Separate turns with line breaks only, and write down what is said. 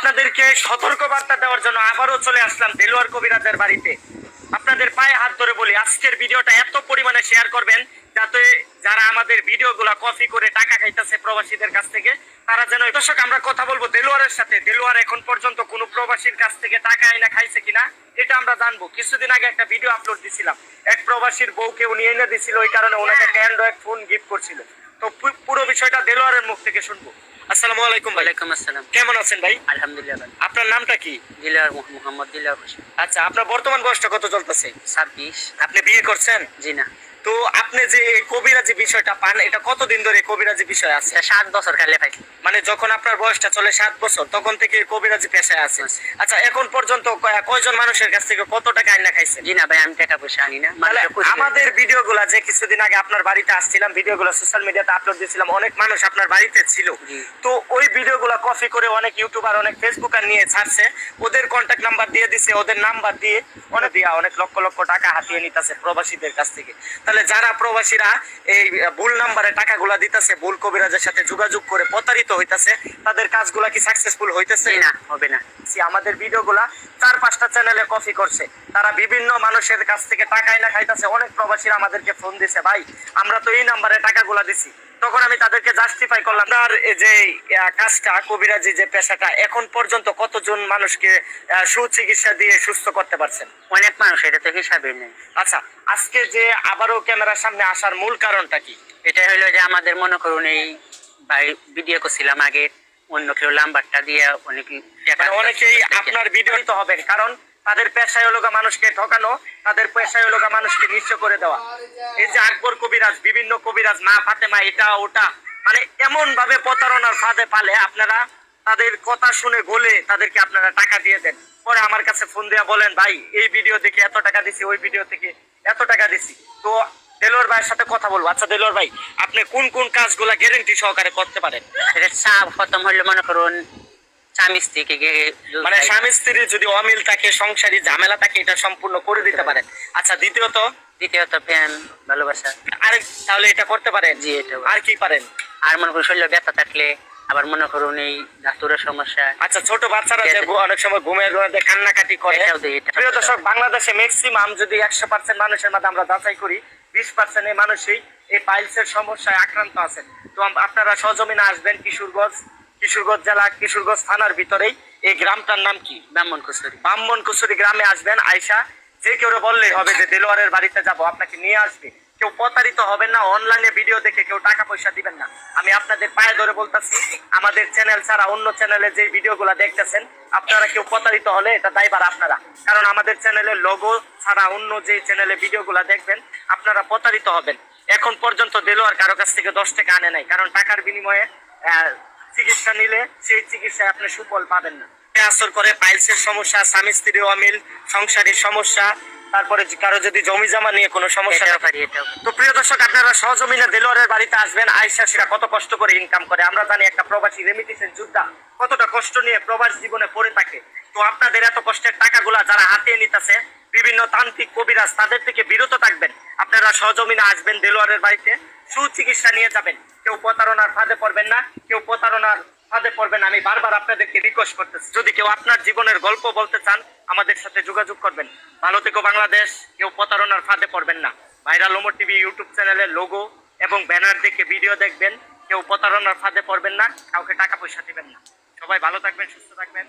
আপনাদেরকে সতর্ক বার্তা দেওয়ার জন্য আবারও চলে আসলাম দেলোয়ার কবিরাজের বাড়িতে। আপনাদের পায়ে হাত ধরে বলি, আজকের ভিডিওটা এত পরিমাণে শেয়ার করবেন যাতে যারা আমাদের ভিডিওগুলা কপি করে টাকা খাইতেছে প্রবাসীদের কাছ থেকে, তারা যেন। দর্শক, আমরা কথা বলবো দেলোয়ারের সাথে। দেলোয়ার এখন পর্যন্ত কোনো প্রবাসীর কাছ থেকে টাকা আইনা খাইছে কিনা এটা আমরা জানবো। কিছুদিন আগে একটা ভিডিও আপলোড দিছিলাম, এক প্রবাসীর বউকে উনি এনে দিছিল, ওই কারণে ওনাকে একটা অ্যান্ড্রয়েড ফোন গিফট করছিল। তো পুরো বিষয়টা দেলোয়ারের মুখ থেকে শুনবো। আসসালামু আলাইকুম।
ওয়ালাইকুম আসসালাম।
কেমন আছেন ভাই?
আলহামদুলিল্লাহ।
আপনার নামটা কি?
দিলার মোহাম্মদ দিলার হোসেন।
আচ্ছা, আপনার বর্তমান বয়সটা কত চলতেছে?
26।
আপনি বিয়ে করছেন?
জি না।
তো আপনি যে কবিরাজি বিষয়টা পান, এটা কতদিন ধরে কবিরাজি বিষয় আছে?
7 বছর কালে পাইছি।
মানে যখন আপনার বয়সটা চলে 7 বছর, তখন থেকে কবিরাজি পেশায় আছে। আচ্ছা, এখন পর্যন্ত কয়জন মানুষের কাছ থেকে কত টাকা আইনা খাইছেন?
জি না ভাই, আমি টাকা পয়সা আনি না।
আমাদের ভিডিওগুলা যে কিছুদিন আগে আপনার বাড়িতে আসছিলাম, ভিডিওগুলো সোশ্যাল মিডিয়াতে আপলোড দিয়েছিলাম, অনেক মানুষ আপনার বাড়িতে ছিল। তো ওই ভিডিওগুলো কপি করে অনেক ইউটিউবার, অনেক ফেসবুকার নিয়ে ছাড়ছে, ওদের কন্ট্যাক্ট নাম্বার দিয়ে দিছে, ওদের নাম্বার দিয়ে অনেক লক্ষ লক্ষ টাকা হাতিয়ে নিতেছে প্রবাসীদের কাছ থেকে। তাহলে যারা প্রবাসীরা এই ভুল নাম্বারে টাকাগুলা দিতেছে, ভুল কবিরাজের সাথে যোগাযোগ করে প্রতারিত হইতাছে, তাদের কাজগুলা কি সাকসেসফুল হইতেছে?
না, হবে না।
আমাদের ভিডিওগুলা 4-5টা চ্যানেলে কপি করছে, তারা বিভিন্ন মানুষের কাছ থেকে টাকা এনে খাইতেছে। অনেক প্রবাসীরা আমাদেরকে ফোন দিছে, ভাই আমরা তো এই নাম্বারে টাকাগুলা দিছি। তখন আমি তাদেরকে জাস্টিফাই করলাম। আপনার যে কাজটা, কবিরাজি যে পেশাটা, এখন পর্যন্ত কতজন মানুষকে সুচিকিৎসা দিয়ে সুস্থ করতে পারছেন?
অনেক মানুষ, এটা তো হিসাবে নেই।
আচ্ছা, আজকে যে আবারও ক্যামেরার সামনে আসার মূল কারণটা কি?
এটা হলো যে আমাদের মনে করুন এই ভাই ভিডিও করছিলাম আগে, অন্য কেউ নাম্বারটা দিয়ে
অনেকেই আপনার ভিডিও তো হবেন, কারণ তাদের পেশায় হলো মানুষকে ঠকানো, তাদের পেশায় হলো মানুষকে নিঃস্ব করে দেওয়া। এই যে আকবর কবিরাজ, বিভিন্ন কবিরাজ, মা ফাতেমা, এটা ওটা, মানে এমন ভাবে প্রতারণার ফাঁদে পালে আপনারা তাদের কথা শুনে গলে তাদেরকে আপনারা টাকা দিয়ে দেন। পরে আমার কাছে ফোন দিয়ে বলেন, ভাই এই ভিডিও থেকে এত টাকা দিছি, ওই ভিডিও থেকে এত টাকা দিছি। তো দেলোয়ার ভাইয়ের সাথে কথা বলবো। আচ্ছা দেলোয়ার ভাই, আপনি কোন কোন কাজগুলা গ্যারেন্টি সহকারে করতে পারেন?
এটা প্রথম হলো মনে করুন স্বামী স্ত্রীকে,
মানে স্বামী স্ত্রীর যদি অমিল থাকে, সংসারী ঝামেলা থাকে, এটা সম্পূর্ণ করে দিতে পারেন। আচ্ছা, দ্বিতীয়ত
প্রেম ভালোবাসা।
আর তাহলে এটা করতে পারেন?
জি, এটা।
আর কি পারেন?
আর মনে করুন শরীরে ব্যথা থাকলে, আবার মনে করুন এই দাঁতুরের সমস্যা।
আচ্ছা, ছোট বাচ্চারা যে অনেক সময় ঘুমের মধ্যে কান্নাকাটি করে। প্রিয় দর্শক, বাংলাদেশে ম্যাক্সিমাম যদি 100% মানুষের মধ্যে আমরা যাচাই করি, 20% এই মানুষই এই পাইলসের সমস্যায় আক্রান্ত আছেন। তো আপনারা সহজমিনে আসবেন কিশোরগঞ্জ জেলা, কিশোরগঞ্জ থানার ভিতরেই এই গ্রামটার নাম কি? ব্রাহ্মণকুচুরি গ্রামে আসবেন। আয়সা যে কেউ বললেই হবে যে দেলোয়ারের বাড়িতে যাব, আপনাকে নিয়ে আসবে। কেউ প্রতারিত হবেন না, অনলাইনে ভিডিও দেখে কেউ টাকা পয়সা দিবেন না। আমি আপনাদের পায়ে ধরে বলতেছি, আমাদের চ্যানেল ছাড়া অন্য চ্যানেলে যে ভিডিওগুলো দেখতেছেন, আপনারা কেউ প্রতারিত হলে এটা দায়ভার আপনারা। কারণ আমাদের চ্যানেলের লোগো ছাড়া অন্য যে চ্যানেলে ভিডিওগুলো দেখবেন, আপনারা প্রতারিত হবেন। এখন পর্যন্ত দেলোয়ার কারো কাছ থেকে 10 টাকা আনে নাই, কারণ টাকার বিনিময়ে চিকিৎসা নিলে সেই চিকিৎসায় আপনি সুফল পাবেন না। আসর করে পাইলসের সমস্যা, স্বামী স্ত্রী অমিল, সংসারের সমস্যা, তারপরে কারো যদি জমি জমা নিয়ে কোনো সমস্যা। তো প্রিয় দর্শক, আপনারা সহজমিনে দেলোয়ারের বাড়িতে আসবেন। আয়সা সেটা কত কষ্ট করে ইনকাম করে, আমরা জানি একটা প্রবাসী রেমিটেন্সের যোদ্ধা কতটা কষ্ট নিয়ে প্রবাস জীবনে পড়ে থাকে। তো আপনাদের এত কষ্টের টাকাগুলা যারা হাতিয়ে নিতেছে, বিভিন্ন তান্ত্রিক কবিরাজ, তাদের থেকে বিরত থাকবেন। আপনারা সহজমিনে আসবেন দেলোয়ারের বাড়িতে, সুচিকিৎসা নিয়ে যাবেন। কেউ প্রতারণার ফাঁদে পড়বেন না, কেউ প্রতারণার ফাঁদে পড়বেন। আমি বারবার আপনাদেরকে রিকোয়েস্ট করতেছি, যদি কেউ আপনার জীবনের গল্প বলতে চান, আমাদের সাথে যোগাযোগ করবেন। ভালো থেকো বাংলাদেশ। কেউ প্রতারণার ফাঁদে পড়বেন না। ভাইরাল ওমর টিভি ইউটিউব চ্যানেলের লোগো এবং ব্যানার দেখে ভিডিও দেখবেন। কেউ প্রতারণার ফাঁদে পড়বেন না, কাউকে টাকা পয়সা দিবেন না। সবাই ভালো থাকবেন, সুস্থ থাকবেন।